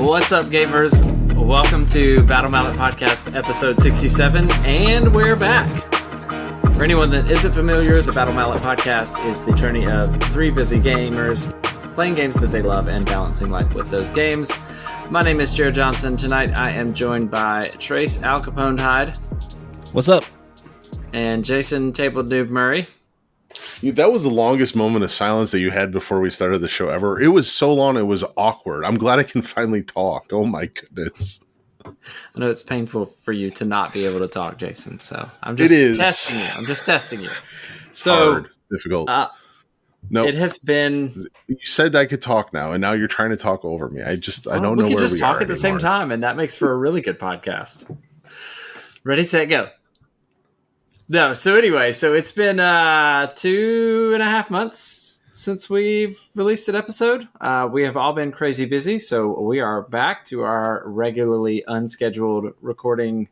What's up, gamers? Welcome to Battle Mallet Podcast, episode 67, and we're back. For anyone that isn't familiar, the Battle Mallet Podcast is the journey of three busy gamers playing games that they love and balancing life with those games. My name is Jerod Johnson. Tonight I am joined by Trace Alcapone-Hyde. What's up? And Jason Table Noob Murray. That was the longest moment of silence that you had before we started the show ever. It was so long, it was awkward. I'm glad I can finally talk. Oh my goodness. I know it's painful for you to not be able to talk, Jason. So I'm just testing you. I'm just testing you. So hard, difficult. No, it has been. You said I could talk now, and now you're trying to talk over me. I don't know where we are. We can just talk at the anymore. same time, and that makes for a really good podcast. Ready, set, go. No, so anyway, it's been 2.5 months since we've released an episode. We have all been crazy busy, so we are back to our regularly unscheduled recording,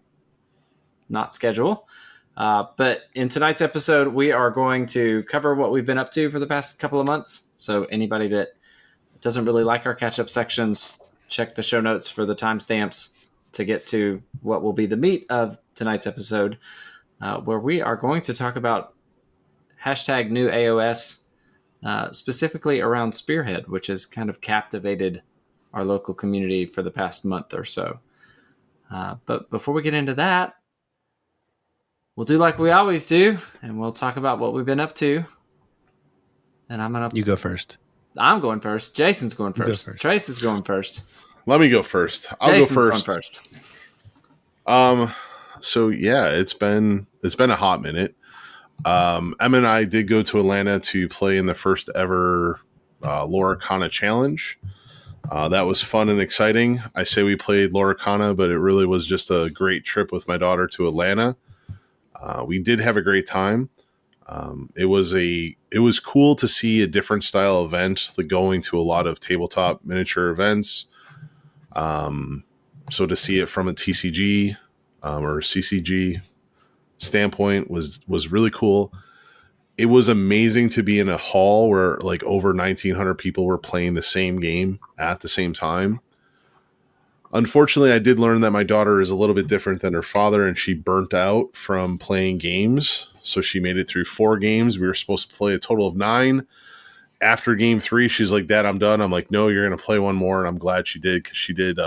not schedule. But in tonight's episode, we are going to cover what we've been up to for the past couple of months. So anybody that doesn't really like our catch-up sections, check the show notes for the timestamps to get to what will be the meat of tonight's episode. Where we are going to talk about hashtag NewAoS, specifically around Spearhead, which has kind of captivated our local community for the past month or so. But before we get into that, we'll do like we always do, and we'll talk about what we've been up to. And You go first. I'm going first. Jason's going first. Trace is going first. Let me go first. Jason's go first. Going first. So yeah, it's been a hot minute. Em and I did go to Atlanta to play in the first ever Loricana Challenge. That was fun and exciting. I say we played Loricana, but it really was just a great trip with my daughter to Atlanta. We did have a great time. It was cool to see a different style event, like going to a lot of tabletop miniature events. So to see it from a TCG or CCG standpoint was really cool. It was amazing to be in a hall where like over 1,900 people were playing the same game at the same time. Unfortunately, I did learn that my daughter is a little bit different than her father, and she burnt out from playing games. So she made it through 4 games. We were supposed to play a total of 9. After game 3, she's like, "Dad, I'm done." I'm like, "No, you're going to play one more." And I'm glad she did, because she did,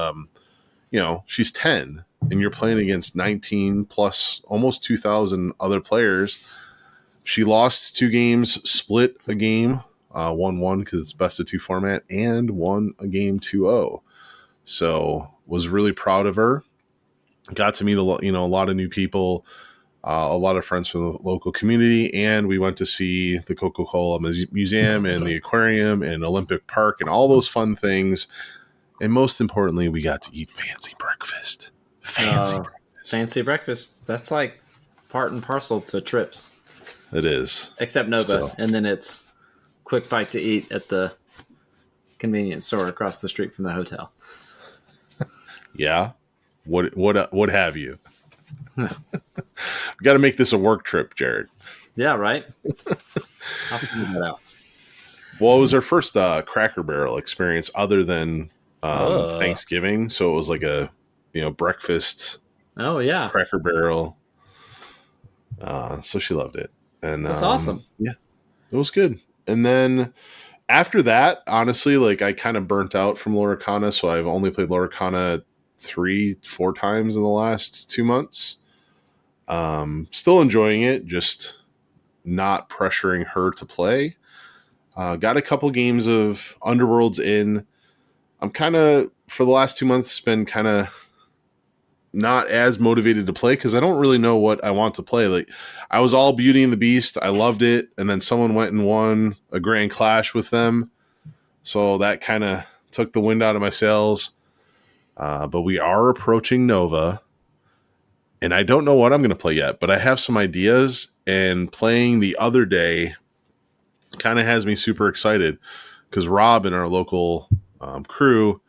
she's 10. And you're playing against 19 plus almost 2,000 other players. She lost 2 games, split a game, 1-1 because it's best of 2 format, and won a game 2-0. So was really proud of her. Got to meet a lot of new people, a lot of friends from the local community, and we went to see the Coca-Cola Museum and the aquarium and Olympic Park and all those fun things. And most importantly, we got to eat fancy breakfast. Fancy breakfast. That's like part and parcel to trips. It is. Except Nova. And then it's quick bite to eat at the convenience store across the street from the hotel. Yeah. What have you? We got to make this a work trip, Jerod. Yeah, right? I'll figure that out. Well, it was our first Cracker Barrel experience other than Thanksgiving. So it was like a breakfast. Oh yeah, Cracker Barrel. So she loved it, and that's awesome. Yeah, it was good. And then after that, honestly, like I kind of burnt out from Loricana, so I've only played Loricana 3-4 times in the last 2 months. Still enjoying it, just not pressuring her to play. Got a couple games of Underworlds in. I'm kind of, for the last 2 months, been kind of not as motivated to play because I don't really know what I want to play. Like I was all Beauty and the Beast. I loved it. And then someone went and won a Grand Clash with them. So that kind of took the wind out of my sails. But we are approaching Nova. And I don't know what I'm going to play yet, but I have some ideas. And playing the other day kind of has me super excited because Rob in our local crew,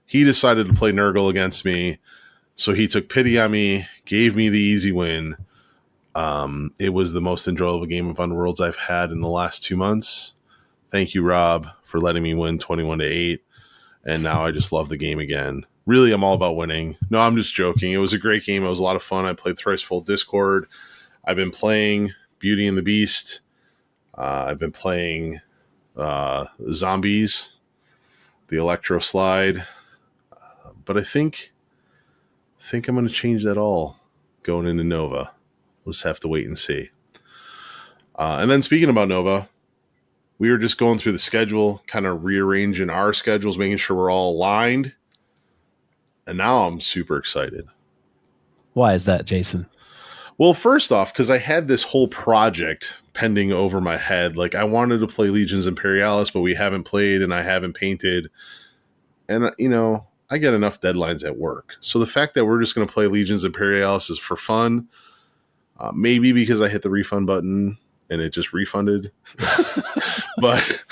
he decided to play Nurgle against me. So he took pity on me, gave me the easy win. It was the most enjoyable game of Underworlds I've had in the last 2 months. Thank you, Rob, for letting me win 21-8. and now I just love the game again. Really, I'm all about winning. No, I'm just joking. It was a great game. It was a lot of fun. I played Thrice Full Discord. I've been playing Beauty and the Beast. I've been playing Zombies, the Electro Slide. But I think I'm going to change that all going into Nova. We'll just have to wait and see. And then speaking about Nova, we were just going through the schedule, kind of rearranging our schedules, making sure we're all aligned. And now I'm super excited. Why is that, Jason? Well, first off, because I had this whole project pending over my head. Like, I wanted to play Legions Imperialis, but we haven't played and I haven't painted. And, you know, I get enough deadlines at work. So the fact that we're just going to play Legions Imperialis is for fun. Maybe because I hit the refund button and it just refunded. But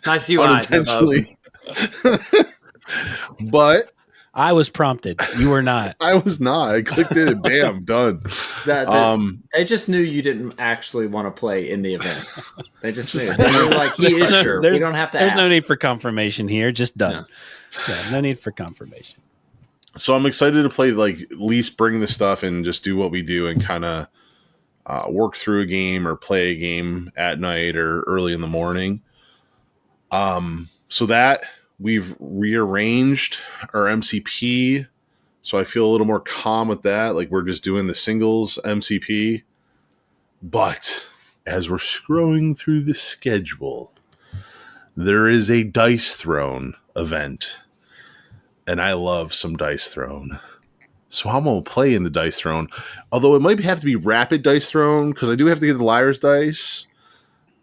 nice UI. Unintentionally. But I was prompted. You were not. I was not. I clicked it and bam, done. They just knew you didn't actually want to play in the event. They just knew. They were like, he is sure. We don't have to There's ask. no need for confirmation here. Just done. No need for confirmation. So I'm excited to play, like, at least bring the stuff and just do what we do and kind of work through a game or play a game at night or early in the morning. So that we've rearranged our MCP. So I feel a little more calm with that. Like, we're just doing the singles MCP. But as we're scrolling through the schedule, there is a Dice Throne event. And I love some Dice Throne. So I'm going to play in the Dice Throne. Although it might have to be Rapid Dice Throne, because I do have to get the Liar's Dice.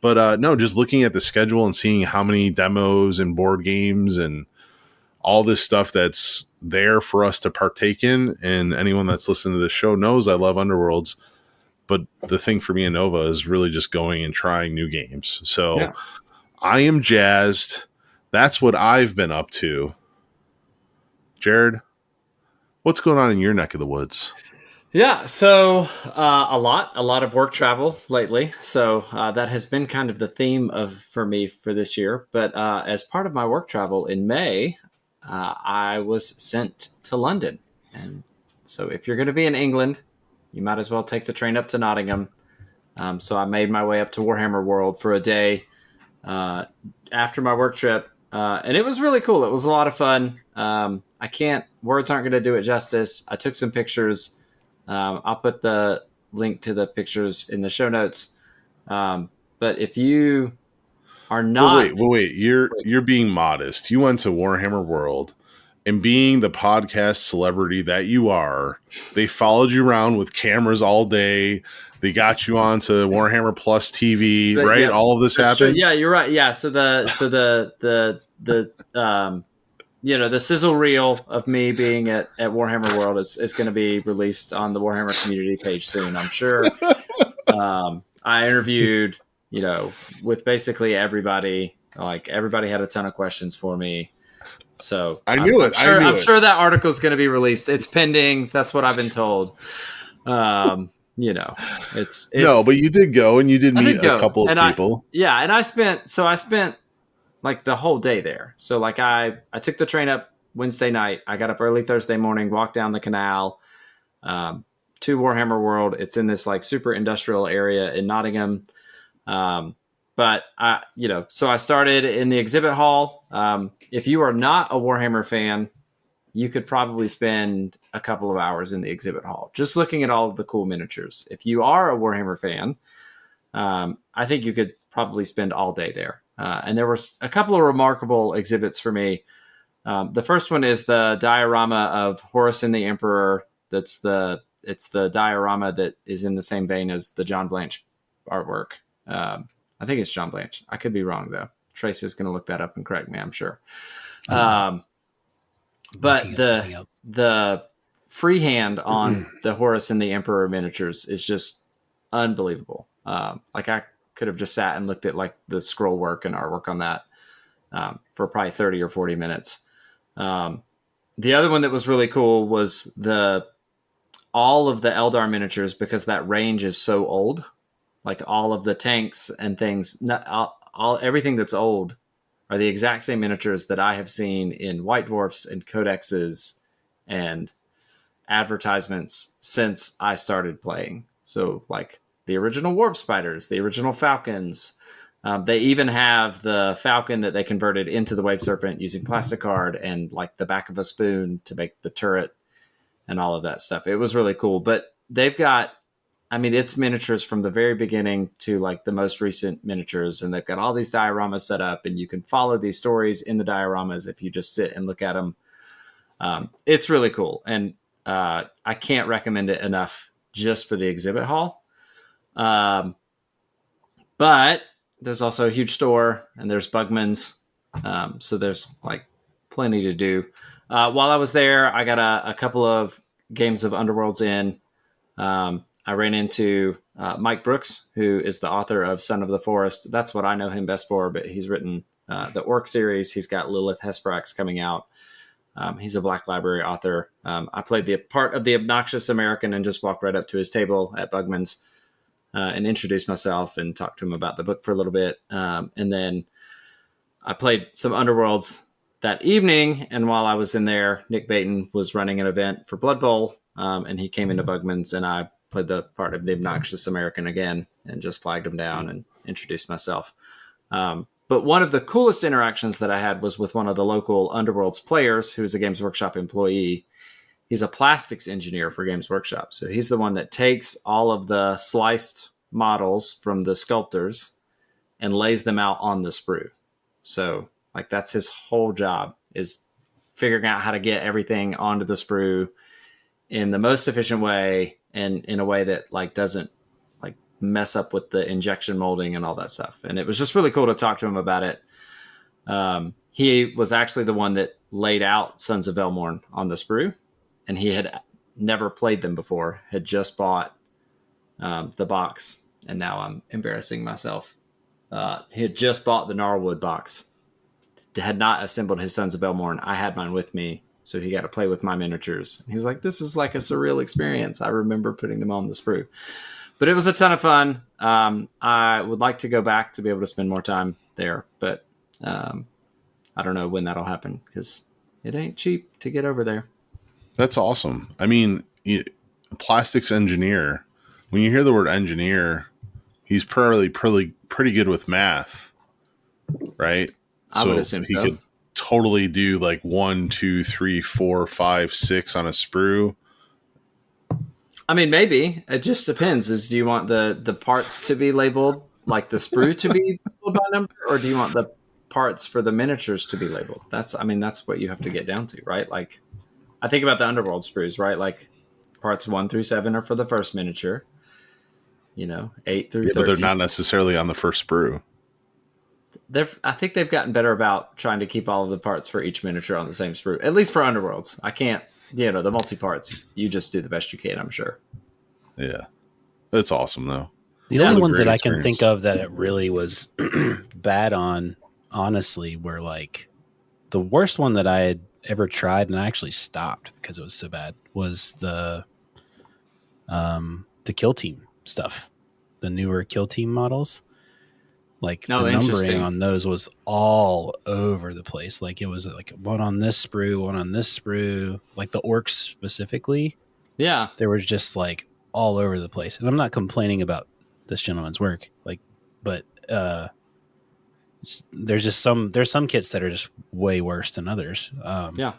But no, just looking at the schedule and seeing how many demos and board games and all this stuff that's there for us to partake in. And anyone that's listened to this show knows I love Underworlds. But the thing for me in Nova is really just going and trying new games. So yeah. I am jazzed. That's what I've been up to. Jerod, what's going on in your neck of the woods? Yeah, so a lot of work travel lately. So that has been kind of the theme for me for this year. But as part of my work travel in May, I was sent to London. And so if you're going to be in England, you might as well take the train up to Nottingham. So I made my way up to Warhammer World for a day after my work trip. And it was really cool. It was a lot of fun. Words aren't going to do it justice. I took some pictures. I'll put the link to the pictures in the show notes. But if you are not... Wait. You're being modest. You went to Warhammer World, and being the podcast celebrity that you are, they followed you around with cameras all day. They got you onto Warhammer Plus TV, right? Yeah, all of this happened. Yeah, you're right. Yeah, so the the sizzle reel of me being at Warhammer World is going to be released on the Warhammer community page soon, I'm sure. I interviewed, with basically everybody. Like, everybody had a ton of questions for me. So I knew it. I'm sure that article is going to be released. It's pending. That's what I've been told. It's no, but you did go and you did meet a couple of people. And I spent like the whole day there. So like I took the train up Wednesday night. I got up early Thursday morning, walked down the canal to Warhammer World. It's in this like super industrial area in Nottingham. So I started in the exhibit hall. If you are not a Warhammer fan, you could probably spend a couple of hours in the exhibit hall just looking at all of the cool miniatures. If you are a Warhammer fan, I think you could probably spend all day there. And there were a couple of remarkable exhibits for me. The first one is the diorama of Horus and the Emperor. It's the diorama that is in the same vein as the John Blanche artwork. I think it's John Blanche. I could be wrong, though. Trace is going to look that up and correct me, I'm sure. But the freehand on the Horus and the Emperor miniatures is just unbelievable. Like, I could have just sat and looked at like the scroll work and artwork on that for probably 30 or 40 minutes. The other one that was really cool was all of the Eldar miniatures, because that range is so old. Like, all of the tanks and things, everything that's old are the exact same miniatures that I have seen in White Dwarfs and codexes and advertisements since I started playing. So like the original Warp Spiders, the original Falcons. They even have the Falcon that they converted into the Wave Serpent using plastic card and like the back of a spoon to make the turret and all of that stuff. It was really cool. But they've got, I mean, it's miniatures from the very beginning to like the most recent miniatures. And they've got all these dioramas set up, and you can follow these stories in the dioramas if you just sit and look at them. It's really cool. And I can't recommend it enough just for the exhibit hall. But there's also a huge store, and there's Bugman's. So there's like plenty to do. While I was there, I got a couple of games of Underworlds in. I ran into Mike Brooks, who is the author of Son of the Forest. That's what I know him best for, but he's written the Orc series. He's got Lilith Hesprax coming out. He's a Black Library author. I played the part of the obnoxious American and just walked right up to his table at Bugman's and introduced myself and talked to him about the book for a little bit. And then I played some Underworlds that evening. And while I was in there, Nick Baton was running an event for Blood Bowl. And he came into Bugman's, and I played the part of the obnoxious American again and just flagged him down and introduced myself. But one of the coolest interactions that I had was with one of the local Underworlds players, who is a Games Workshop employee. He's a plastics engineer for Games Workshop. So he's the one that takes all of the sliced models from the sculptors and lays them out on the sprue. So like that's his whole job, is figuring out how to get everything onto the sprue in the most efficient way and in a way that like doesn't like mess up with the injection molding and all that stuff. And it was just really cool to talk to him about it. He was actually the one that laid out Sons of Elmorn on the sprue, and he had never played them before, had just bought the box. And now I'm embarrassing myself. He had just bought the Gnarlwood box, had not assembled his Sons of Elmorn. I had mine with me, so he got to play with my miniatures. And he was like, this is like a surreal experience. I remember putting them on the sprue. But it was a ton of fun. I would like to go back to be able to spend more time there, but I don't know when that'll happen because it ain't cheap to get over there. That's awesome. I mean, a plastics engineer, when you hear the word engineer, he's probably pretty good with math, right? I would assume he so. Could totally do like 1, 2, 3, 4, 5, 6 on a sprue. I mean, maybe. It just depends. Do you want the parts to be labeled, like the sprue to be labeled by number, or do you want the parts for the miniatures to be labeled? That's what you have to get down to, right? Like, I think about the Underworld sprues, right? Like, parts 1 through 7 are for the first miniature. 8 through 13. But they're not necessarily on the first sprue. I think they've gotten better about trying to keep all of the parts for each miniature on the same sprue, at least for Underworlds. I can't, the multi-parts, you just do the best you can, I'm sure. Yeah. That's awesome, though. The only ones that I can think of that it really was bad on, honestly, were like the worst one that I had ever tried, and I actually stopped because it was so bad, was the Kill Team stuff, the newer Kill Team models. Like the numbering on those was all over the place. Like it was like one on this sprue, one on this sprue, like the orcs specifically. Yeah. There was just like all over the place. And I'm not complaining about this gentleman's work. Like, but there's some kits that are just way worse than others. Yeah.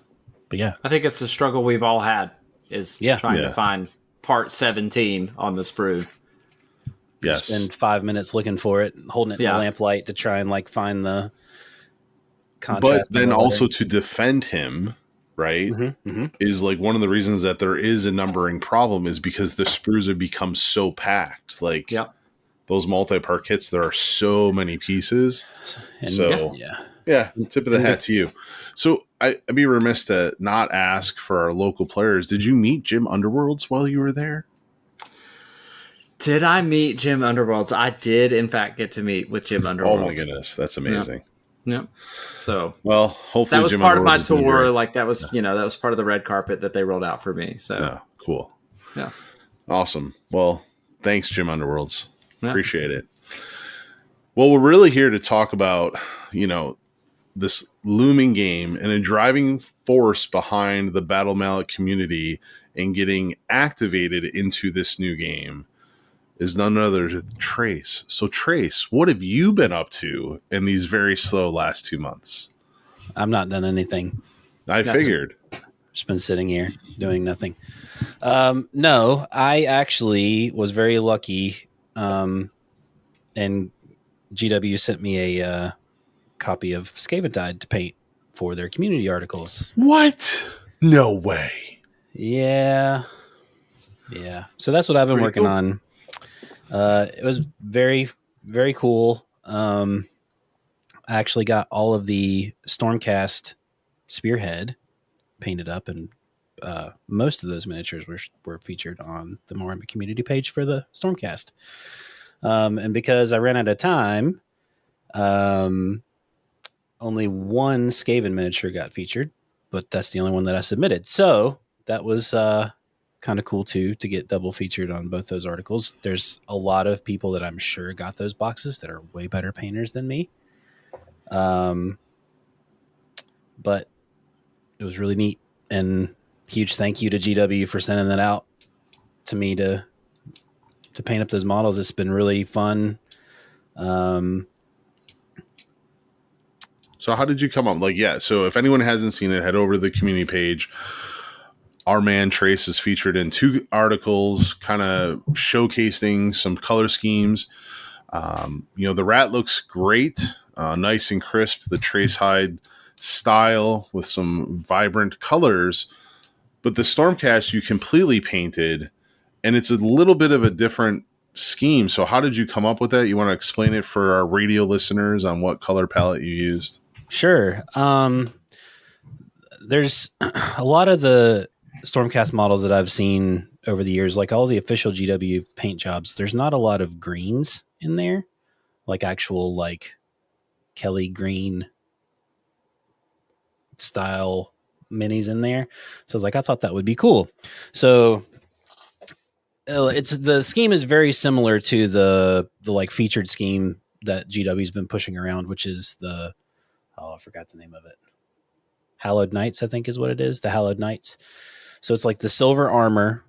But yeah. I think it's a struggle we've all had is trying to find part 17 on the sprue. Yes. Spend 5 minutes looking for it, holding it in the lamplight to try and like find the contrast. But then also to defend him, right, is like one of the reasons that there is a numbering problem is because the sprues have become so packed. Like those multi-part kits, there are so many pieces. And tip of the hat to you. So I'd be remiss to not ask for our local players. Did you meet Jim Underworlds while you were there? Did I meet Jim Underworlds? I did, in fact, get to meet with Jim Underworlds. Oh my goodness, that's amazing. Yep. So, well, hopefully that was Jim part of my Underworlds tour. Like that was, that was part of the red carpet that they rolled out for me. So, cool. Yeah. Awesome. Well, thanks, Jim Underworlds. Appreciate it. Well, we're really here to talk about, this looming game and a driving force behind the Battle Mallet community and getting activated into this new game is none other than Trace. So Trace, what have you been up to in these very slow last 2 months? I've not done anything. I figured. Just been sitting here doing nothing. No, I actually was very lucky. And GW sent me a copy of Skaventide to paint for their community articles. What? No way. Yeah. So that's what I've been working on. It was very, very cool. I actually got all of the Stormcast Spearhead painted up, and most of those miniatures were featured on the Warhammer community page for the Stormcast. And because I ran out of time, only one Skaven miniature got featured, but that's the only one that I submitted. So that was kind of cool too, to get double featured on both those articles. There's a lot of people that I'm sure got those boxes that are way better painters than me. But it was really neat, and huge thank you to GW for sending that out to me to paint up those models. It's been really fun. So how did you come up? So if anyone hasn't seen it, head over to the community page. Our man Trace is featured in 2 articles, kind of showcasing some color schemes. The rat looks great, nice and crisp. The Trace hide style with some vibrant colors, but the Stormcast you completely painted, and it's a little bit of a different scheme. So how did you come up with that? You want to explain it for our radio listeners on what color palette you used? Sure. There's a lot of the Stormcast models that I've seen over the years, like all the official GW paint jobs, there's not a lot of greens in there, like actual like Kelly green style minis in there. So I was like, I thought that would be cool. So the scheme is very similar to the like featured scheme that GW's been pushing around, which is I forgot the name of it. Hallowed Knights, I think is what it is. The Hallowed Knights. So it's like the silver armor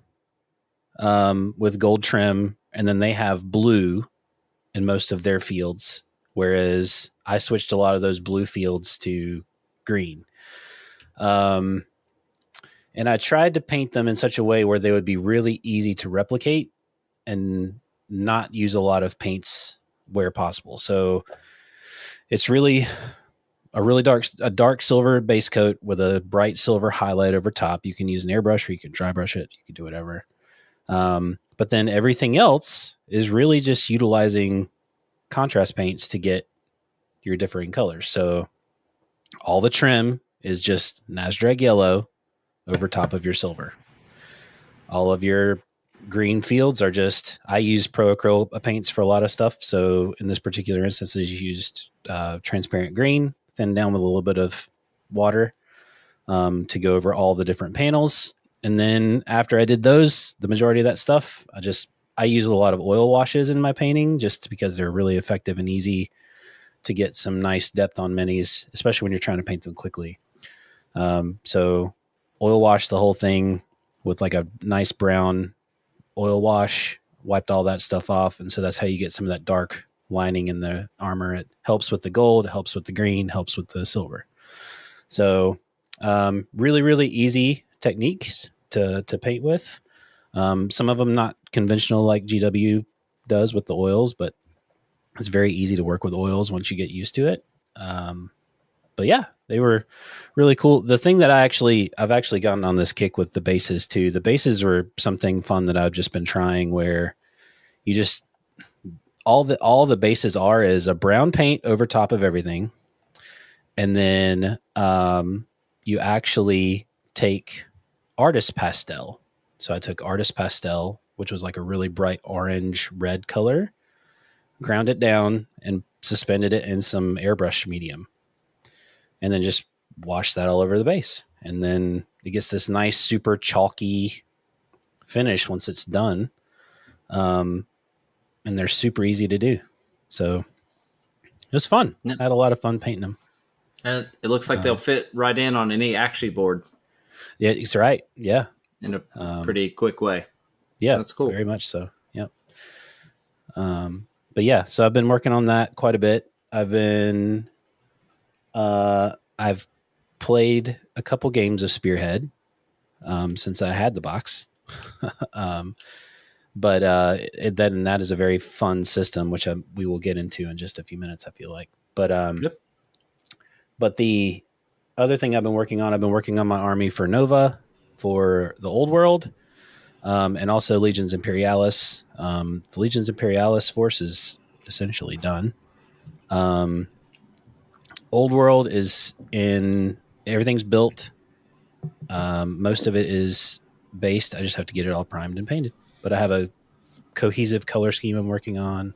with gold trim, and then they have blue in most of their fields, whereas I switched a lot of those blue fields to green. And I tried to paint them in such a way where they would be really easy to replicate and not use a lot of paints where possible. So it's really a dark silver base coat with a bright silver highlight over top. You can use an airbrush, or you can dry brush it. You can do whatever. But then everything else is really just utilizing contrast paints to get your differing colors. So all the trim is just Nazdrag yellow over top of your silver. All of your green fields are just, I use Pro Acryl paints for a lot of stuff. So in this particular instance, I used transparent green, thinned down with a little bit of water to go over all the different panels. And then after I did those, the majority of that stuff, I use a lot of oil washes in my painting just because they're really effective and easy to get some nice depth on minis, especially when you're trying to paint them quickly. So oil wash the whole thing with like a nice brown oil wash, wiped all that stuff off. And so that's how you get some of that dark lining in the armor. It helps with the gold, it helps with the green, helps with the silver. So really, really easy techniques to paint with. Some of them not conventional like GW does with the oils, but it's very easy to work with oils once you get used to it. But yeah, they were really cool. The thing that I've actually gotten on this kick with the bases too. The bases were something fun that I've just been trying, where you just all the bases are is a brown paint over top of everything, and then you actually take artist pastel. So I took artist pastel, which was like a really bright orange red color, ground it down and suspended it in some airbrush medium, and then just wash that all over the base. And then it gets this nice, super chalky finish once it's done. And they're super easy to do. So it was fun. I had a lot of fun painting them. And it looks like they'll fit right in on any Actually board. Yeah, it's right. Yeah. In a pretty quick way. Yeah, so that's cool. Very much so. Yep. But yeah, so I've been working on that quite a bit. I've played a couple games of Spearhead since I had the box. But that is a very fun system, which we will get into in just a few minutes, I feel like. But yep. But the other thing I've been working on my army for Nova, for the Old World, and also Legions Imperialis. The Legions Imperialis force is essentially done. Old World is everything's built. Most of it is based. I just have to get it all primed and painted. But I have a cohesive color scheme I'm working on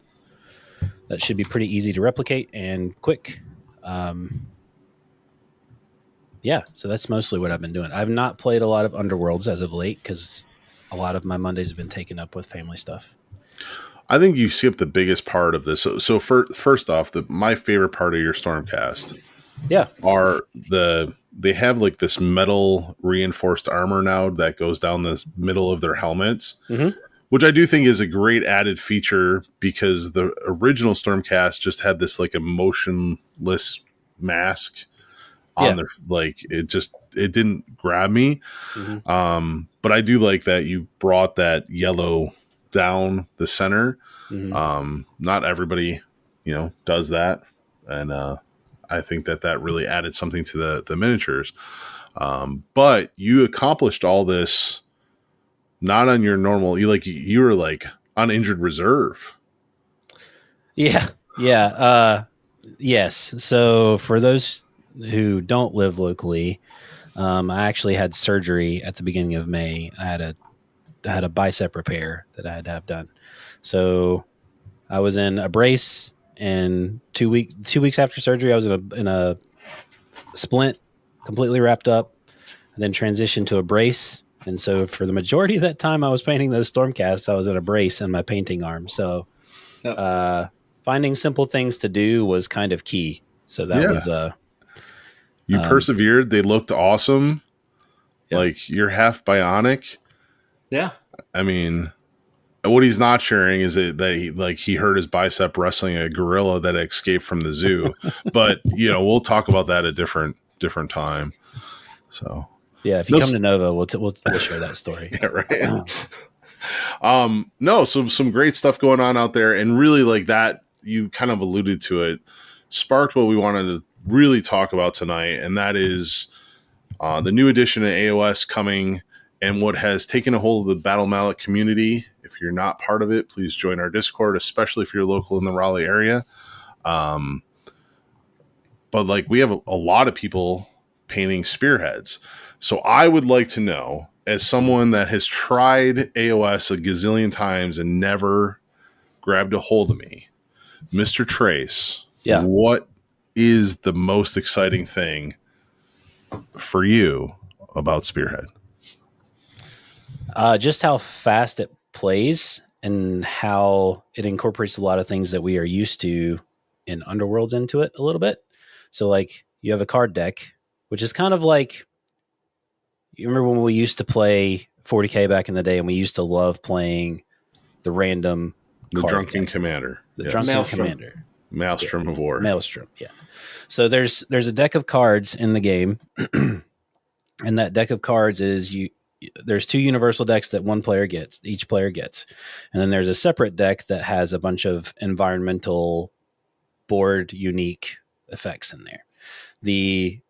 that should be pretty easy to replicate and quick. Yeah, so that's mostly what I've been doing. I've not played a lot of Underworlds as of late because a lot of my Mondays have been taken up with family stuff. I think you skipped the biggest part of this. So first off, my favorite part of your Stormcast, they have like this metal reinforced armor now that goes down the middle of their helmets, which I do think is a great added feature because the original Stormcast just had this like emotionless mask on their, like it didn't grab me. But I do like that you brought that yellow down the center. Not everybody, does that. And I think that really added something to the miniatures. But you accomplished all this not on your normal, you were like on injured reserve. Yeah. Yes. So for those who don't live locally, I actually had surgery at the beginning of May. I had a bicep repair that I had to have done. So I was in a brace, and 2 weeks after surgery, I was in a splint, completely wrapped up, and then transitioned to a brace. And so for the majority of that time I was painting those Stormcasts, I was in a brace in my painting arm. So finding simple things to do was kind of key. So that was you persevered. They looked awesome. Yeah. Like you're half bionic. Yeah. I mean, what he's not sharing is that he hurt his bicep wrestling a gorilla that escaped from the zoo. But we'll talk about that a different time. So yeah, if you come to Nova, we'll share that story. Yeah, right. No, so some great stuff going on out there, and really like that you kind of alluded to it, sparked what we wanted to really talk about tonight, and that is the new edition of AOS coming and what has taken a hold of the Battle Mallet community. If you're not part of it, please join our Discord, especially if you're local in the Raleigh area. But like we have a lot of people painting spearheads. So I would like to know, as someone that has tried AOS a gazillion times and never grabbed a hold of me, Mr. Trace, what is the most exciting thing for you about Spearhead? Just how fast it plays and how it incorporates a lot of things that we are used to in Underworlds into it a little bit. So like you have a card deck, which is kind of like, you remember when we used to play 40K back in the day and we used to love playing the random Drunken Commander. The Drunken Commander. Maelstrom of War. Maelstrom, yeah. So there's a deck of cards in the game, and that deck of cards is there's 2 universal decks that each player gets. And then there's a separate deck that has a bunch of environmental board unique effects in there. The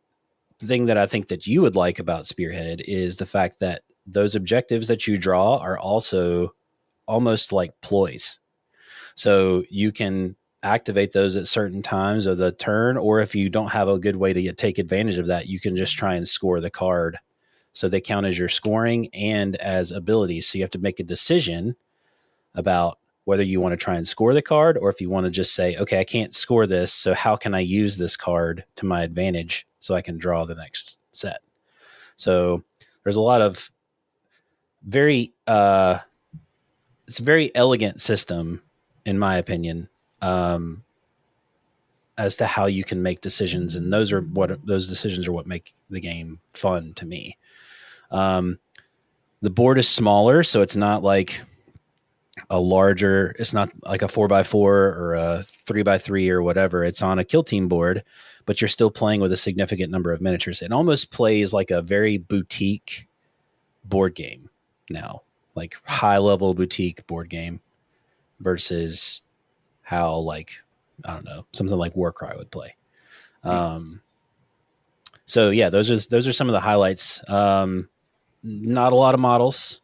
thing that I think that you would like about Spearhead is the fact that those objectives that you draw are also almost like ploys. So you can activate those at certain times of the turn, or if you don't have a good way to take advantage of that, you can just try and score the card. So they count as your scoring and as abilities. So you have to make a decision about whether you want to try and score the card, or if you want to just say, okay, I can't score this, so how can I use this card to my advantage so I can draw the next set? So there's a lot of it's a very elegant system, in my opinion. as to how you can make decisions, and those decisions are what make the game fun to me. The board is smaller, so it's not like it's not like a 4x4 or a 3x3 or whatever. It's on a kill team board, but you're still playing with a significant number of miniatures. It almost plays like a very boutique board game now, like high level boutique board game versus how, like, I don't know, something like Warcry would play. So yeah, those are some of the highlights. Not a lot of models.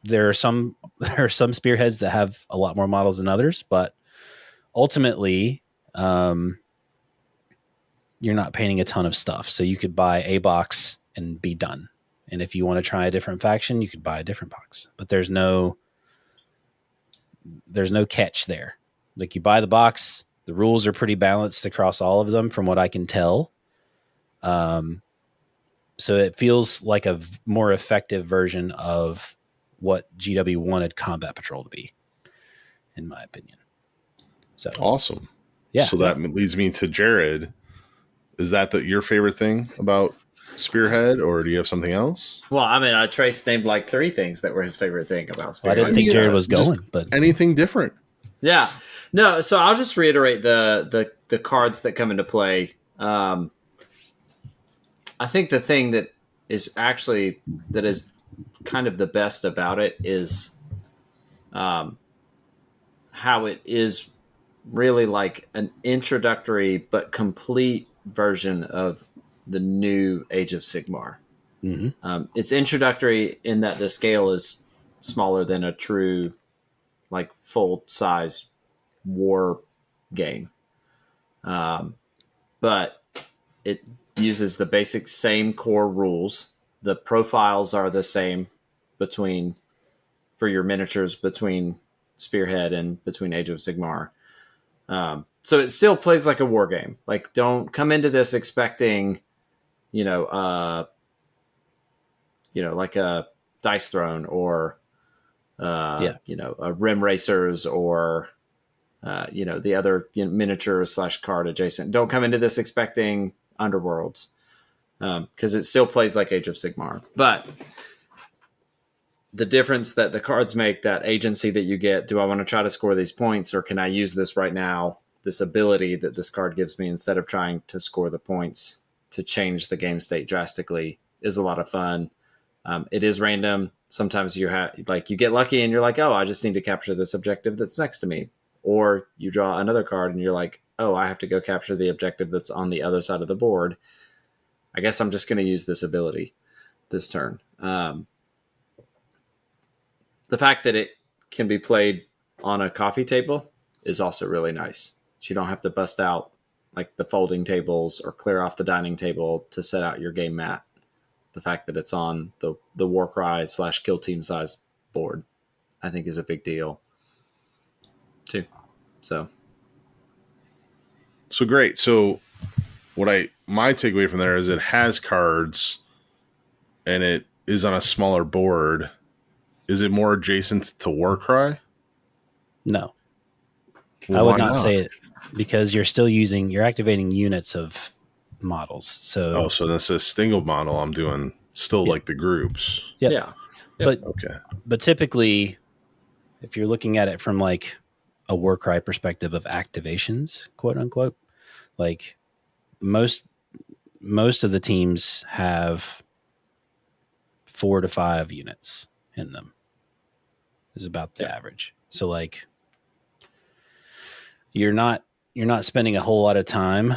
There are some spearheads that have a lot more models than others, but ultimately, you're not painting a ton of stuff. So you could buy a box and be done. And if you want to try a different faction, you could buy a different box. But there's no catch there. Like, you buy the box, the rules are pretty balanced across all of them from what I can tell. So it feels like a more effective version of what GW wanted Combat Patrol to be, in my opinion. So awesome. Yeah. So that leads me to Jerod. Is that your favorite thing about Spearhead, or do you have something else? Well, I mean, Trace named like 3 things that were his favorite thing about Spearhead. I didn't think Jerod was going, but anything different. Yeah. No, so I'll just reiterate the cards that come into play. I think the thing that is kind of the best about it is how it is really like an introductory but complete version of the new Age of Sigmar. Mm-hmm. It's introductory in that the scale is smaller than a true, like, full size war game, but it uses the basic same core rules. The profiles are the same for your miniatures between Spearhead and between Age of Sigmar. So it still plays like a war game. Like, don't come into this expecting, like a Dice Throne or, a Rim Racers or, the other miniature / card adjacent. Don't come into this expecting Underworlds, because it still plays like Age of Sigmar. But the difference that the cards make, that agency that you get, do I want to try to score these points, or can I use this right now, this ability that this card gives me, instead of trying to score the points to change the game state drastically, is a lot of fun. It is random. Sometimes you get lucky and you're like, oh, I just need to capture this objective that's next to me. Or you draw another card and you're like, oh, I have to go capture the objective that's on the other side of the board. I guess I'm just going to use this ability this turn. The fact that it can be played on a coffee table is also really nice. So you don't have to bust out like the folding tables or clear off the dining table to set out your game mat. The fact that it's on the Warcry / kill team size board, I think, is a big deal too. So great. So my takeaway from there is it has cards and it is on a smaller board. Is it more adjacent to Warcry? No. Well, I would not say it, because you're activating units of models. So that's a single model. I'm doing still like the groups. Yeah. But okay. But typically, if you're looking at it from like a Warcry perspective of activations, quote unquote, like most of the teams have 4 to 5 units in them, is about the average. So like you're not spending a whole lot of time.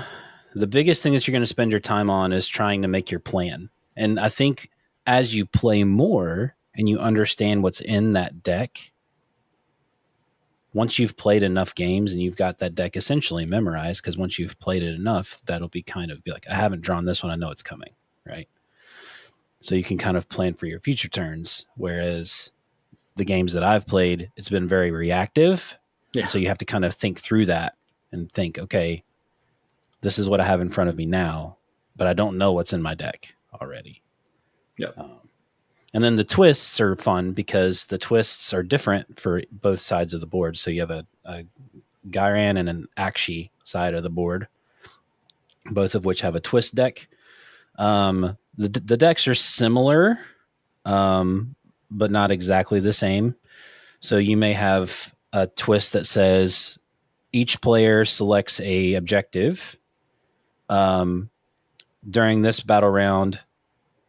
The biggest thing that you're going to spend your time on is trying to make your plan. And I think as you play more and you understand what's in that deck, once you've played enough games and you've got that deck essentially memorized, because once you've played it enough, that'll be like, I haven't drawn this one, I know it's coming, right? So you can kind of plan for your future turns. Whereas the games that I've played, it's been very reactive. Yeah. So you have to kind of think through that and think, okay, this is what I have in front of me now, but I don't know what's in my deck already. Yep. And then the twists are fun because the twists are different for both sides of the board. So you have a Gyran and an Akshi side of the board, both of which have a twist deck. The decks are similar, but not exactly the same. So you may have a twist that says each player selects a objective. During this battle round,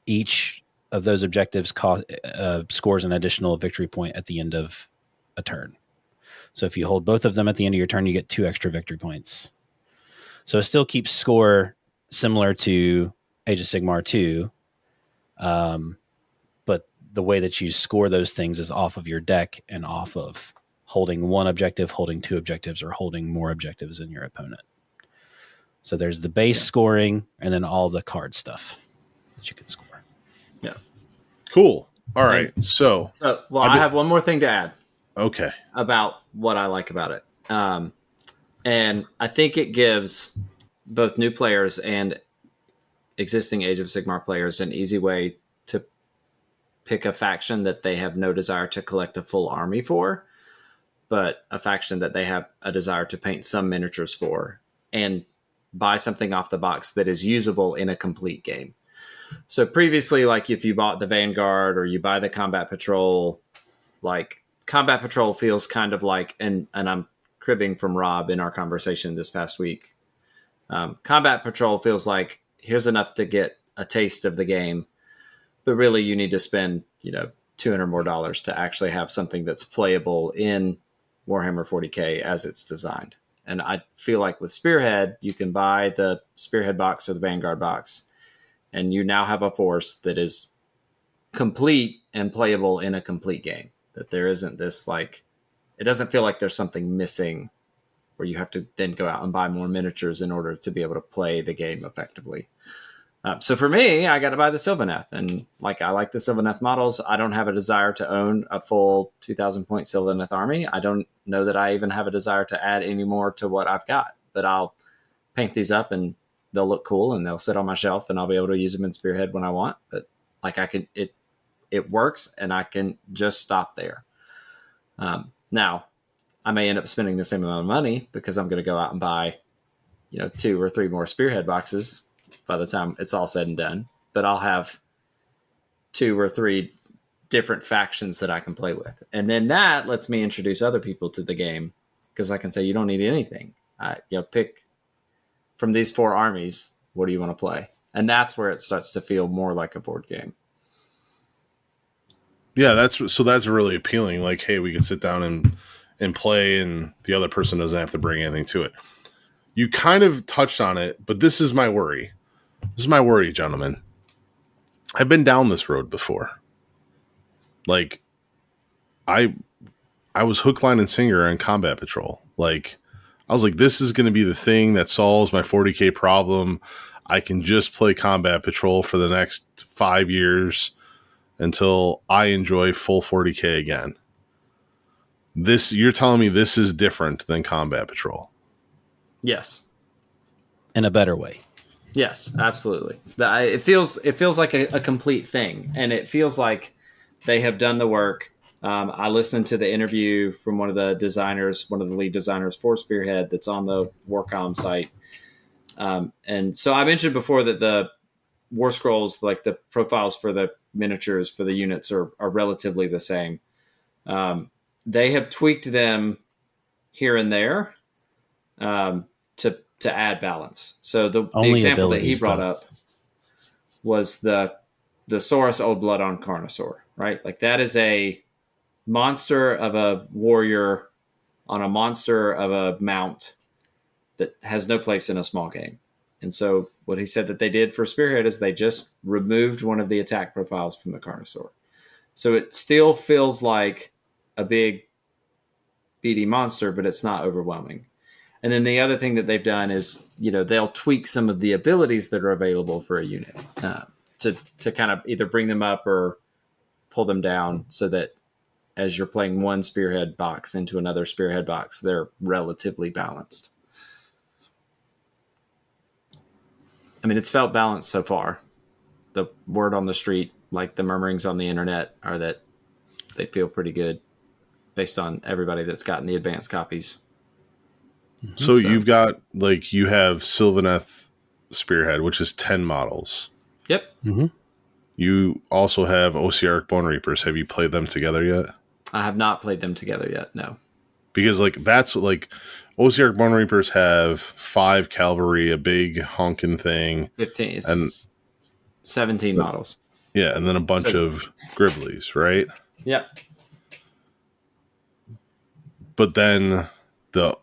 each of those objectives scores an additional victory point at the end of a turn. So if you hold both of them at the end of your turn, you get 2 extra victory points. So it still keeps score similar to Age of Sigmar 2. But the way that you score those things is off of your deck and off of holding one objective, holding 2 objectives, or holding more objectives than your opponent. So there's the base scoring and then all the card stuff that you can score. Yeah. Cool. All right. So I have one more thing to add. Okay. About what I like about it. And I think it gives both new players and existing Age of Sigmar players an easy way to pick a faction that they have no desire to collect a full army for, but a faction that they have a desire to paint some miniatures for and buy something off the box that is usable in a complete game. So previously, like if you bought the Vanguard or you buy the Combat Patrol, like Combat Patrol feels kind of like, and I'm cribbing from Rob in our conversation this past week. Combat Patrol feels like here's enough to get a taste of the game, but really you need to spend, $200 more to actually have something that's playable in Warhammer 40K as it's designed. And I feel like with Spearhead, you can buy the Spearhead box or the Vanguard box, and you now have a force that is complete and playable in a complete game. That there isn't this it doesn't feel like there's something missing where you have to then go out and buy more miniatures in order to be able to play the game effectively. So for me, I got to buy the Sylvaneth, and I like the Sylvaneth models. I don't have a desire to own a full 2,000 point Sylvaneth army. I don't know that I even have a desire to add any more to what I've got, but I'll paint these up and they'll look cool and they'll sit on my shelf and I'll be able to use them in Spearhead when I want. But it works and I can just stop there. Now I may end up spending the same amount of money because I'm going to go out and buy, 2 or 3 more Spearhead boxes by the time it's all said and done, but I'll have 2 or 3 different factions that I can play with. And then that lets me introduce other people to the game because I can say, you don't need anything. Pick from these 4 armies. What do you want to play? And that's where it starts to feel more like a board game. Yeah, that's really appealing. Like, hey, we can sit down and play, and the other person doesn't have to bring anything to it. You kind of touched on it, but this is my worry. This is my worry, gentlemen. I've been down this road before. Like, I was hook, line, and sinker on Combat Patrol. Like, I was like, this is going to be the thing that solves my 40K problem. I can just play Combat Patrol for the next 5 years until I enjoy full 40K again. You're telling me this is different than Combat Patrol? Yes. In a better way. Yes, absolutely. It feels like a complete thing, and it feels like they have done the work. I listened to the interview from one of the lead designers for Spearhead that's on the Warcom site. And so I mentioned before that the War Scrolls, like the profiles for the miniatures for the units are relatively the same. They have tweaked them here and there to add balance. So the example that he brought up was the Saurus Old Blood on Carnosaur, right? Like that is a monster of a warrior on a monster of a mount that has no place in a small game. And so what he said that they did for Spearhead is they just removed one of the attack profiles from the Carnosaur. So it still feels like a big beady monster, but it's not overwhelming. And then the other thing that they've done is, they'll tweak some of the abilities that are available for a unit to kind of either bring them up or pull them down so that as you're playing one Spearhead box into another Spearhead box, they're relatively balanced. I mean, it's felt balanced so far. The word on the street, like the murmurings on the internet, are that they feel pretty good based on everybody that's gotten the advanced copies. So you've got, like, you have Sylvaneth Spearhead, which is 10 models. Yep. Mm-hmm. You also have Ossiarch Bone Reapers. Have you played them together yet? I have not played them together yet, no. Because, like, that's what, like, Ossiarch Bone Reapers have 5 cavalry, a big honking thing. 15. And 17 models. Yeah, and then a bunch of Griblies, right? Yep. But then the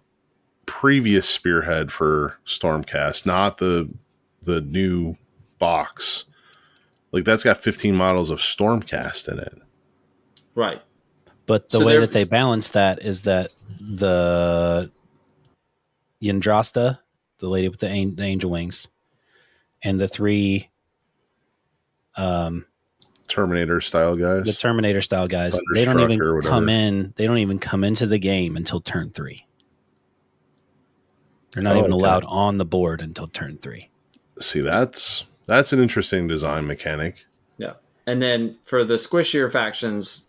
previous Spearhead for Stormcast, not the new box, like, that's got 15 models of Stormcast in it. Right. But the way that they balance that is that the Yndrasta, the lady with the angel wings, and the 3 Terminator style guys. The Terminator style guys, they don't even come in. They don't even come into the game until turn 3. They're not even allowed on the board until turn 3. See, that's an interesting design mechanic. Yeah. And then for the squishier factions,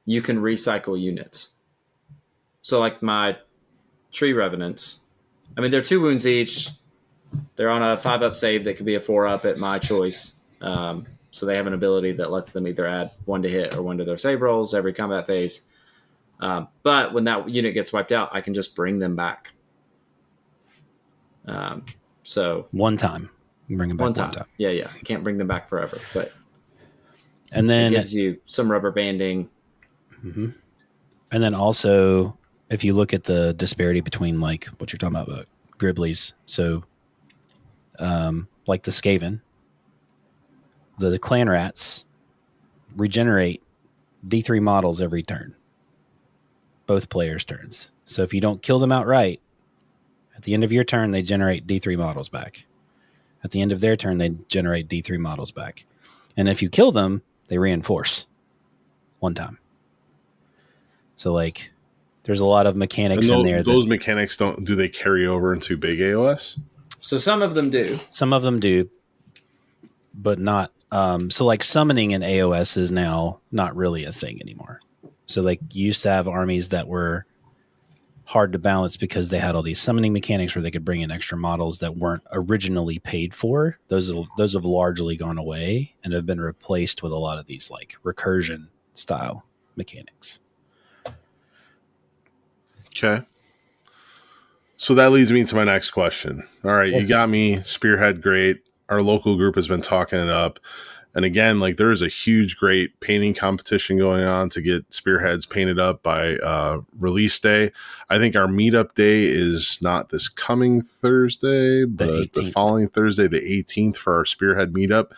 you can recycle units. So like my Tree Revenants, I mean, they're 2 wounds each. They're on a 5-up save that could be a 4-up at my choice. So they have an ability that lets them either add 1 to hit or 1 to their save rolls every combat phase. But when that unit gets wiped out, I can just bring them back. So one time, bring them back one time. Yeah. I can't bring them back forever, but and then it gives you some rubber banding. Mm-hmm. And then also, if you look at the disparity between, like, what you're talking about Griblies, so like the Skaven, the clan rats regenerate D3 models every turn, both players' turns. So if you don't kill them outright, at the end of your turn, they generate D3 models back. At the end of their turn, they generate D3 models back. And if you kill them, they reinforce 1 time. So, like, there's a lot of mechanics in there. Those mechanics do they carry over into big AOS? So some of them do. Some of them do, but not. So, like, summoning in AOS is now not really a thing anymore. So, like, you used to have armies that were hard to balance because they had all these summoning mechanics where they could bring in extra models that weren't originally paid for. Those have largely gone away and have been replaced with a lot of these, like, recursion style mechanics. Okay. So that leads me to my next question. All right, you got me Spearhead, great. Our local group has been talking it up. And again, like, there is a huge, great painting competition going on to get Spearheads painted up by release day. I think our meetup day is not this coming Thursday, but the following Thursday, the 18th, for our Spearhead meetup.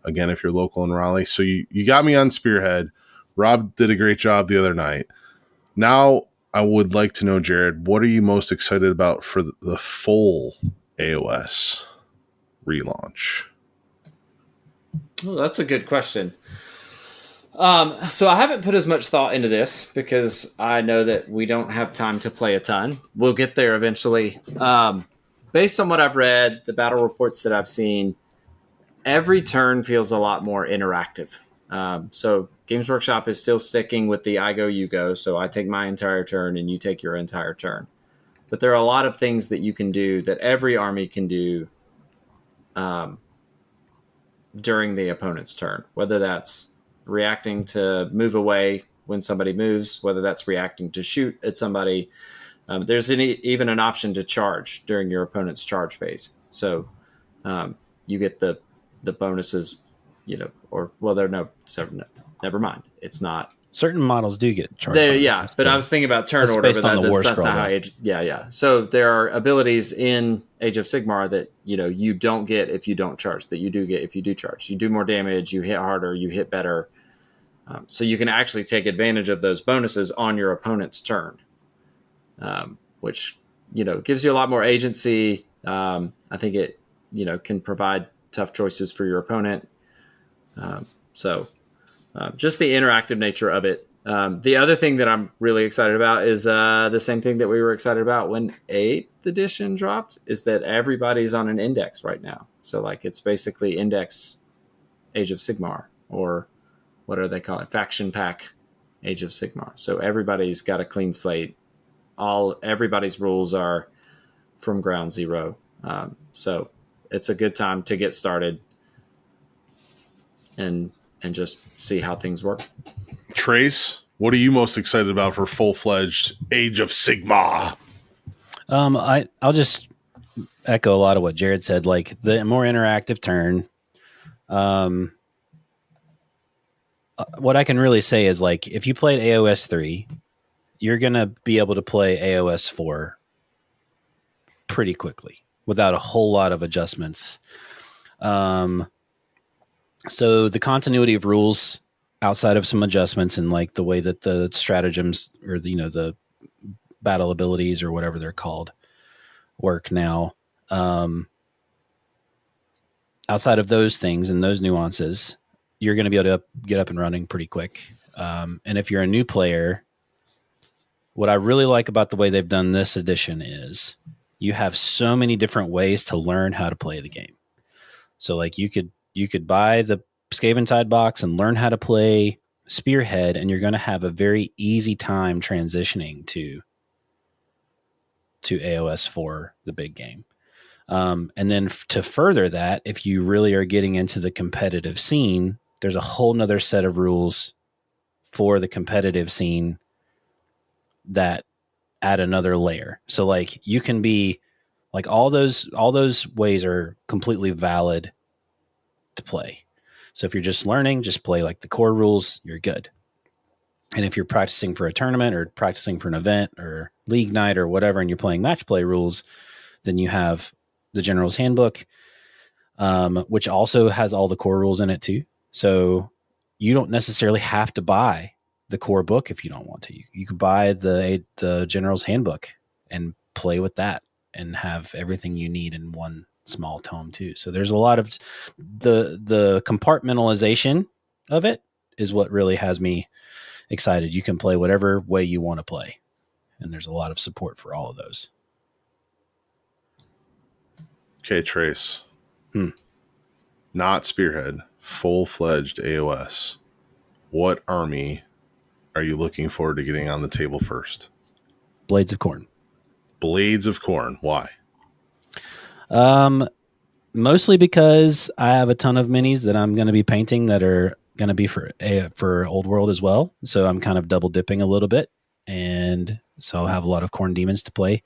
Again, if you're local in Raleigh. So you got me on Spearhead. Rob did a great job the other night. Now, I would like to know, Jerod, what are you most excited about for the full AOS relaunch? Oh, that's a good question. So I haven't put as much thought into this because I know that we don't have time to play a ton. We'll get there eventually. Based on what I've read, the battle reports that I've seen, every turn feels a lot more interactive. So Games Workshop is still sticking with the I go, you go. So I take my entire turn and you take your entire turn. But there are a lot of things that you can do that every army can do during the opponent's turn, whether that's reacting to move away when somebody moves, whether that's reacting to shoot at somebody. There's even an option to charge during your opponent's charge phase. So you get the bonuses, never mind. It's not. Certain models do get charge bonuses. Yeah, but I was thinking about turn order, based but on the war that's scroll, not how Age. Yeah. So there are abilities in Age of Sigmar that you don't get if you don't charge, that you do get if you do charge. You do more damage, you hit harder, you hit better. So you can actually take advantage of those bonuses on your opponent's turn, which gives you a lot more agency. I think it can provide tough choices for your opponent. Just the interactive nature of it. The other thing that I'm really excited about is the same thing that we were excited about when 8th edition dropped, is that everybody's on an index right now. So, like, it's basically index Age of Sigmar, or what do they call it? Faction pack Age of Sigmar. So everybody's got a clean slate everybody's rules are from ground zero. So it's a good time to get started and just see how things work. Trace, what are you most excited about for full-fledged Age of Sigmar? I'll just echo a lot of what Jerod said, like the more interactive turn. What I can really say is, like, if you played AOS 3, you're going to be able to play AOS 4 pretty quickly without a whole lot of adjustments. So the continuity of rules outside of some adjustments and like the way that the stratagems or the, the battle abilities or whatever they're called work now. Outside of those things and those nuances, you're going to be able to get up and running pretty quick. And if you're a new player, what I really like about the way they've done this edition is you have so many different ways to learn how to play the game. So like you could buy the Skaventide box and learn how to play Spearhead, and you're going to have a very easy time transitioning to AOS 4, the big game. And then to further that, if you really are getting into the competitive scene, there's a whole nother set of rules for the competitive scene that add another layer. So like you can be like, all those ways are completely valid to play. So if you're just learning, just play like the core rules, you're good. And if you're practicing for a tournament or practicing for an event or league night or whatever, and you're playing match play rules, then you have the General's Handbook, which also has all the core rules in it too. So you don't necessarily have to buy the core book if you don't want to. You can buy the General's Handbook and play with that and have everything you need in one small tome too. So there's a lot of the compartmentalization of it is what really has me excited. You can play whatever way you want to play, and there's a lot of support for all of those. Okay, Trace. Not Spearhead, full-fledged AOS. What army are you looking forward to getting on the table first? Blades of Corn. Blades of Corn. Why? Mostly because I have a ton of minis that I'm going to be painting that are going to be for Old World as well. So I'm kind of double dipping a little bit, and so I'll have a lot of Corn Demons to play.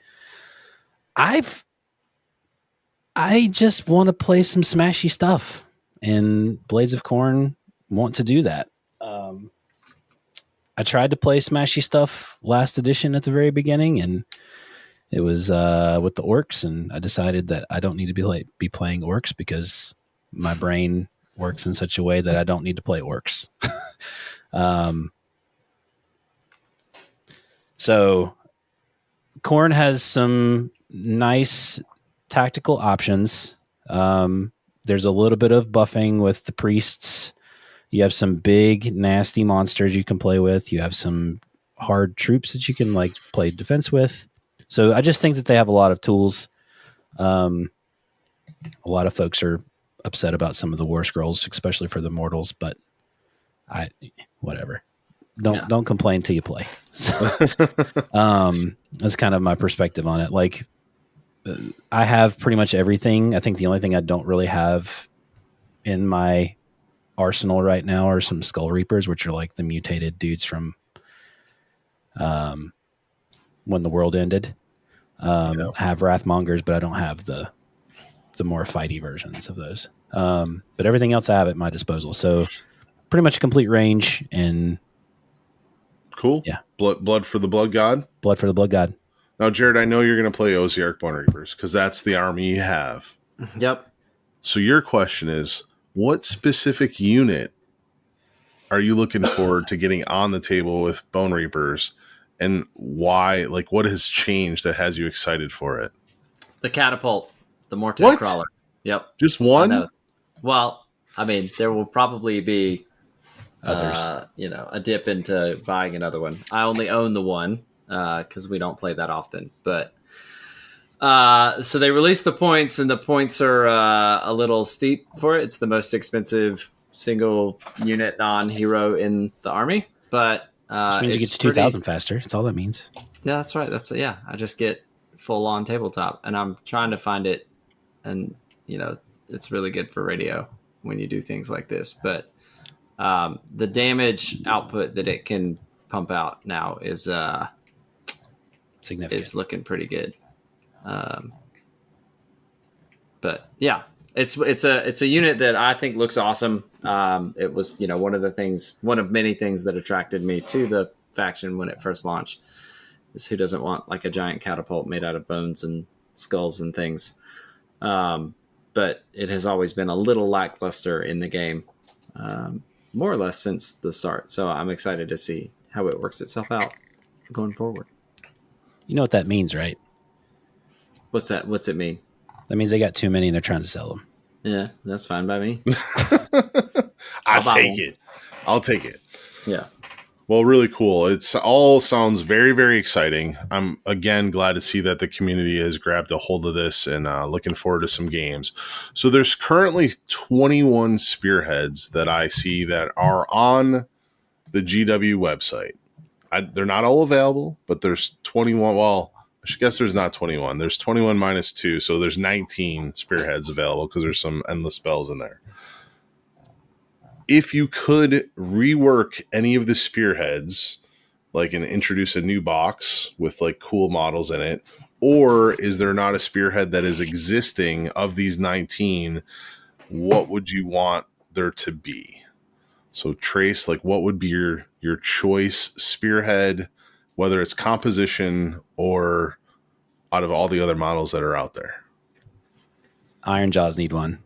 I just want to play some smashy stuff, and Blades of Corn want to do that. I tried to play smashy stuff last edition at the very beginning, and it was with the orcs, and I decided that I don't need to be playing orcs because my brain works in such a way that I don't need to play orcs. So Corn has some nice tactical options. There's a little bit of buffing with the priests. You have some big, nasty monsters you can play with. You have some hard troops that you can like play defense with. So I just think that they have a lot of tools. A lot of folks are upset about some of the war scrolls, especially for the mortals, but whatever. Don't complain till you play. So, that's kind of my perspective on it. Like, I have pretty much everything. I think the only thing I don't really have in my arsenal right now are some Skull Reapers, which are like the mutated dudes from when the world ended. I have Wrathmongers, but I don't have the more fighty versions of those. But everything else I have at my disposal. So pretty much a complete range. And cool. Yeah. Blood for the Blood God. Blood for the Blood God. Now, Jerod, I know you're going to play Osiarch Bone Reapers because that's the army you have. Yep. So your question is, what specific unit are you looking forward to getting on the table with Bone Reapers, and why? Like, what has changed that has you excited for it? The catapult, the Mortar Crawler. Yep. Just one? Well, I mean, there will probably be others. A dip into buying another one. I only own the one because we don't play that often. But so they released the points, and the points are a little steep for it. It's the most expensive single unit non-hero in the army, but which means you get to 2,000 faster. That's all that means. Yeah, that's right. I just get full on tabletop, and I'm trying to find it, and it's really good for radio when you do things like this. But the damage output that it can pump out now is significant. Is looking pretty good. But yeah, it's a unit that I think looks awesome. It was one of many things that attracted me to the faction when it first launched. Is who doesn't want like a giant catapult made out of bones and skulls and things. But it has always been a little lackluster in the game, more or less since the start. So I'm excited to see how it works itself out going forward. You know what that means, right? What's that? What's it mean? That means they got too many and they're trying to sell them. Yeah, that's fine by me. I'll take it. Yeah. Well, really cool. It's all sounds very, very exciting. I'm again glad to see that the community has grabbed a hold of this and looking forward to some games. So there's currently 21 spearheads that I see that are on the GW website. They're not all available, but there's 21. Well, I guess there's not 21. There's 21 minus 2, so there's 19 spearheads available because there's some endless spells in there. If you could rework any of the spearheads, like and introduce a new box with like cool models in it, or is there not a spearhead that is existing of these 19? What would you want there to be? So Trace, like what would be your choice spearhead, whether it's composition or out of all the other models that are out there? Iron Jaws need one.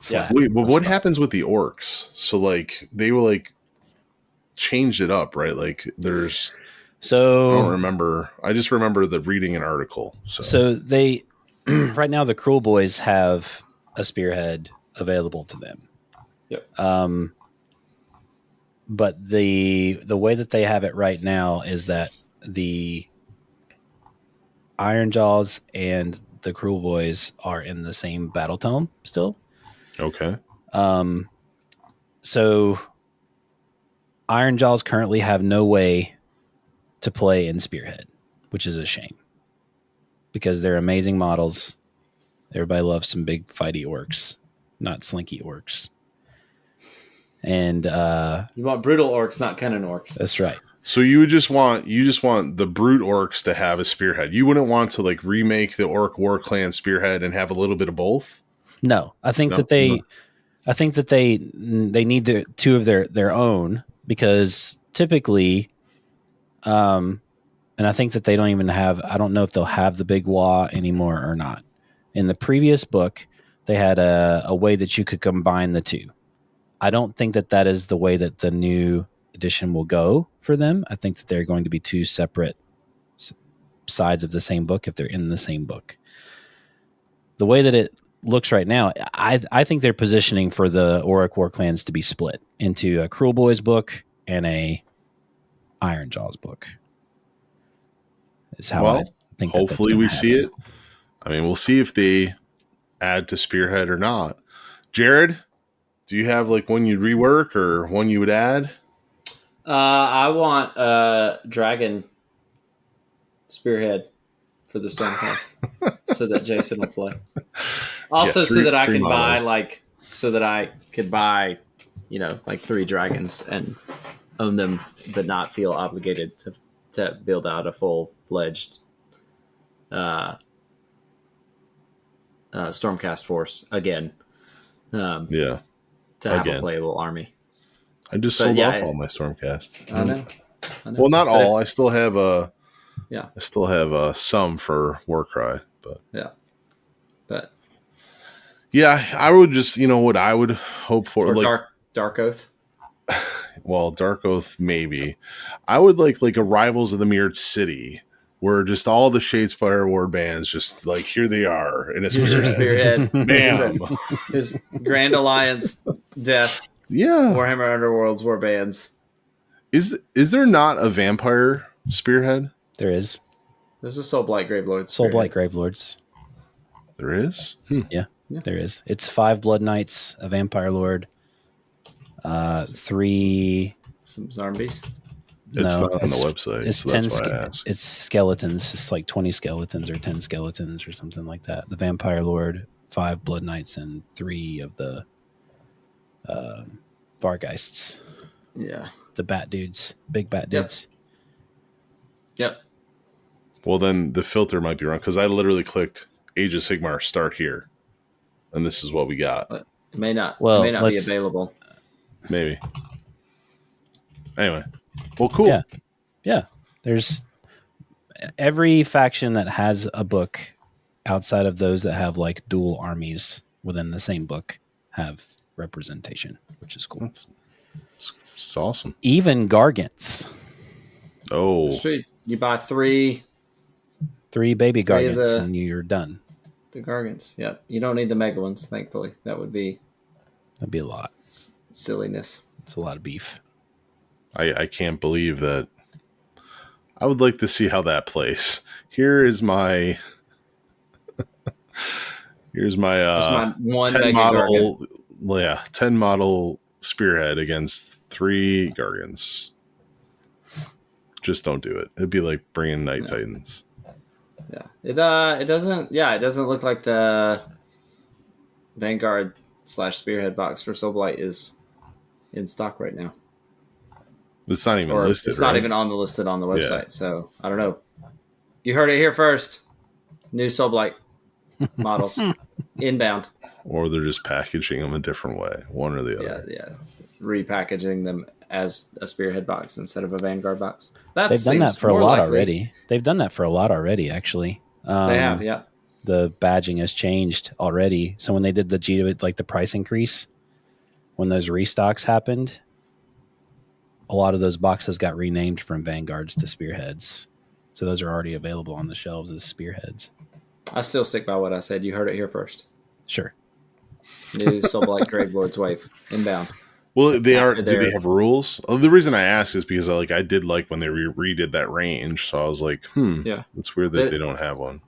Yeah. Wait, but what happens with the orcs? So like they will like changed it up, right? Like there's I don't remember. I just remember reading an article. So they right now the Cruel Boys have a spearhead available to them. Yep. But the way that they have it right now is that the Iron Jaws and the Cruel Boys are in the same battle tome still. Okay. So Iron Jaws currently have no way to play in Spearhead, which is a shame because they're amazing models. Everybody loves some big fighty orcs, not slinky orcs. And you want brutal orcs, not cannon orcs. That's right. So you just want the brute orcs to have a spearhead. You wouldn't want to like remake the Orc War Clan spearhead and have a little bit of both? No, I think that they need two of their own because typically, and I think that they don't even have. I don't know if they'll have the big Wa anymore or not. In the previous book, they had a way that you could combine the two. I don't think that is the way that the new edition will go for them. I think that they're going to be two separate sides of the same book if they're in the same book. The way that it looks right now, I think they're positioning for the Auric War Clans to be split into a Cruel Boys book and a Iron Jaws book. Is how I think. Hopefully we see it. I mean, we'll see if they add to Spearhead or not. Jerod, do you have like one you'd rework or one you would add? I want Dragon Spearhead for the Stormcast so that Jason will play. Also, so that I can buy like like 3 dragons and own them, but not feel obligated to build out a full-fledged Stormcast force again. To have a playable army. I just sold off all my Stormcast. I know. Well, not all. I still have I still have some for Warcry, but I would just what I would hope for, or like Dark Oath. Well, Dark Oath maybe. I would like a Rivals of the Mirrored City, where just all the Shadespire war bands just like here they are in a spearhead. Bam. There's Grand Alliance, Death. Yeah. Warhammer Underworlds war bands. Is there not a vampire spearhead? There is. There's a Soulblight Gravelords. Soulblight Gravelords. There is? Yeah, there is. It's 5 Blood Knights, a Vampire Lord, 3... Some zombies. It's not on the website. It's so 10. That's why I asked. It's skeletons. It's like 20 skeletons or 10 skeletons or something like that. The Vampire Lord, 5 Blood Knights, and 3 of the Vargeists. Yeah. The bat dudes, big bat dudes. Yep. Well, then the filter might be wrong because I literally clicked Age of Sigmar start here, and this is what we got. But it may not. Well, it may not be available. Maybe. Anyway, well, cool. Yeah. There's every faction that has a book outside of those that have like dual armies within the same book have representation, which is cool. It's awesome. Even Gargants. Oh, you buy 3 baby Gargants and you're done. The Gargants. Yep. You don't need the mega ones, thankfully. That'd be a lot. Silliness. It's a lot of beef. I can't believe that. I would like to see how that plays. Here's my 10 model. Yeah, 10 model Spearhead against 3 Gargants. Just don't do it. It'd be like bringing Night Titans. Yeah, it doesn't look like the Vanguard / Spearhead box for Soulblight is in stock right now. It's not even listed. It's not even listed on the website. Yeah. So I don't know. You heard it here first. New Soulblight models inbound. Or they're just packaging them a different way, one or the other. Yeah. Repackaging them as a Spearhead box instead of a Vanguard box. They've done that for a lot already. They've done that for a lot already, actually. They have, yeah. The badging has changed already. So when they did the price increase, when those restocks happened, a lot of those boxes got renamed from Vanguards to Spearheads. So those are already available on the shelves as Spearheads. I still stick by what I said. You heard it here first. Sure. New Soulblight Grave Lords Wave inbound. Well, do they have rules? The reason I ask is because I did like when they redid that range. So I was like, yeah, it's weird that they don't have one.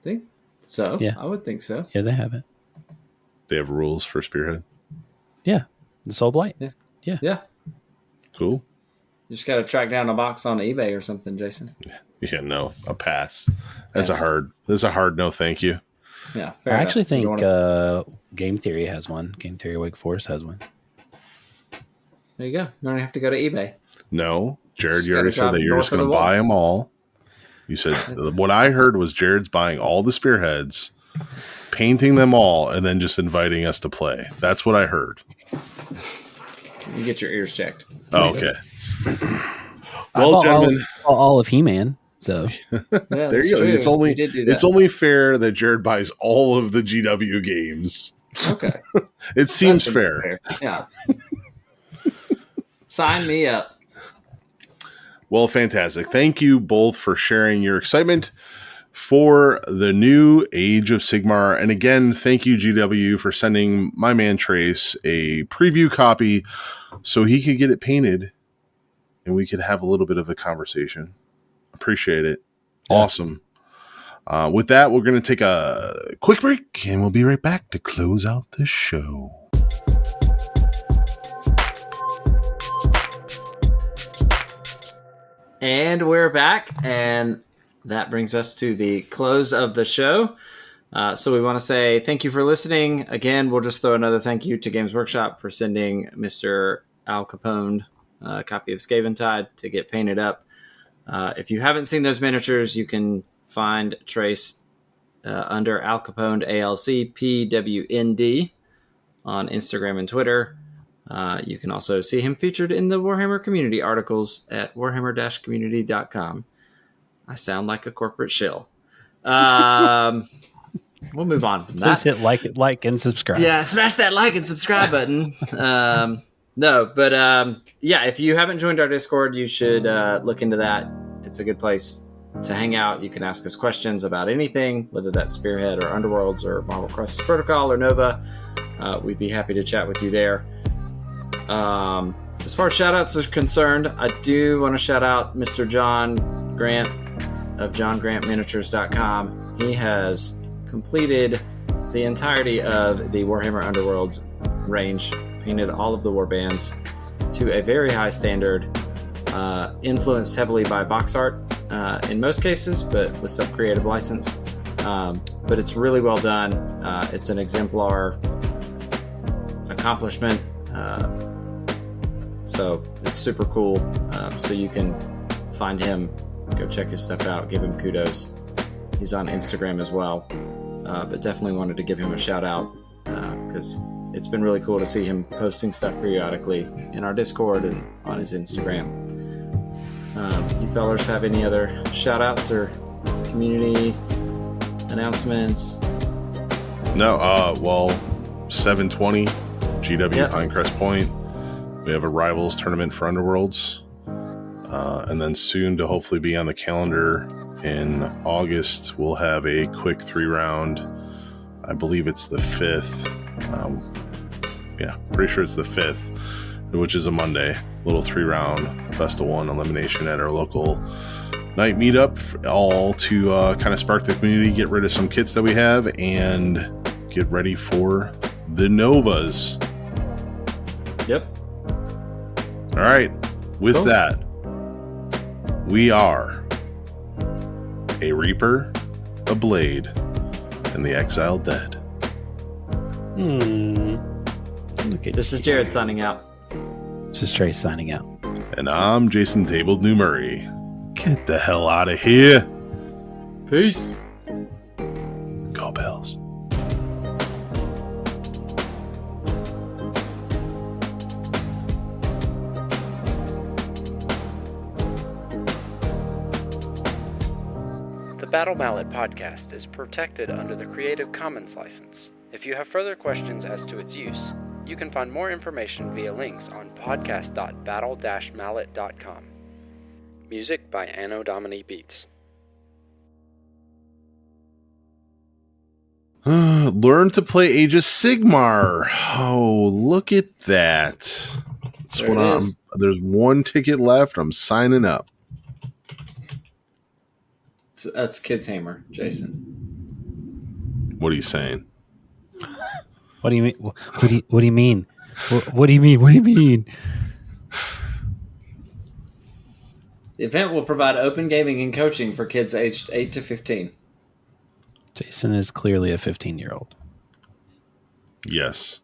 Think so? Yeah. I would think so. Yeah, they have it. They have rules for Spearhead? Yeah. The Soulblight? Yeah. Cool. You just got to track down a box on eBay or something, Jason. Yeah, no, a pass. That's a hard no, thank you. Yeah. I actually think Game Theory has one. Game Theory Wake Forest has one. There you go. You don't have to go to eBay. No, Jerod, you already said that you're just going to buy them all. You said what I heard was Jared's buying all the Spearheads, painting them all, and then just inviting us to play. That's what I heard. You get your ears checked. Oh, okay. Well, gentlemen, all of He-Man. So there you go. It's only fair that Jerod buys all of the GW games. Okay, it seems fair. Yeah. Sign me up. Well, fantastic. Thank you both for sharing your excitement for the new Age of Sigmar. And again, thank you, GW, for sending my man Trace a preview copy so he could get it painted and we could have a little bit of a conversation. Appreciate it. Yeah. Awesome. With that, we're going to take a quick break and we'll be right back to close out the show. And we're back, and that brings us to the close of the show. So we want to say thank you for listening. Again, we'll just throw another thank you to Games Workshop for sending Mr. Al Capone a copy of Skaventide to get painted up. If you haven't seen those miniatures, you can find Trace under Al Capone, ALCPWND, on Instagram and Twitter. You can also see him featured in the Warhammer community articles at warhammer-community.com. I sound like a corporate shill. We'll move on from that. Please hit like and subscribe. Yeah, smash that like and subscribe button. If you haven't joined our Discord, you should look into that. It's a good place to hang out. You can ask us questions about anything, whether that's Spearhead or Underworlds or Marvel Crisis Protocol or Nova. We'd be happy to chat with you there. As far as shout-outs are concerned, I do want to shout out Mr. John Grant of johngrantminiatures.com. He has completed the entirety of the Warhammer Underworlds range, painted all of the warbands to a very high standard, influenced heavily by box art in most cases, but with some creative license. But it's really well done. It's an exemplar accomplishment. So it's super cool. So you can find him, go check his stuff out, give him kudos. He's on Instagram as well. But definitely wanted to give him a shout out because it's been really cool to see him posting stuff periodically in our Discord and on his Instagram. You fellers have any other shout outs or community announcements? No, 720 GW Pinecrest Point. We have a Rivals tournament for Underworlds. And then soon to hopefully be on the calendar in August, we'll have a quick 3-round. I believe it's the 5th. Pretty sure it's the 5th, which is a Monday. Little 3-round Best of 1 elimination at our local night meetup, all to kind of spark the community, get rid of some kits that we have, and get ready for the Novas. Yep. All right. With that, we are a Reaper, a Blade, and the Exiled Dead. This is Jerod signing out. This is Trey signing out. And I'm Jason Tabled New Murray. Get the hell out of here. Peace. Go Bells. The Battle Mallet podcast is protected under the Creative Commons license. If you have further questions as to its use, you can find more information via links on podcast.battle-mallet.com. Music by Anno Domini Beats. Learn to play Age of Sigmar. Oh, look at that. There's one ticket left. I'm signing up. That's Kids Hammer, Jason. What are you saying? What do you mean? What do you mean? What do you mean? What do you mean? The event will provide open gaming and coaching for kids aged 8 to 15. Jason is clearly a 15-year-old. Yes.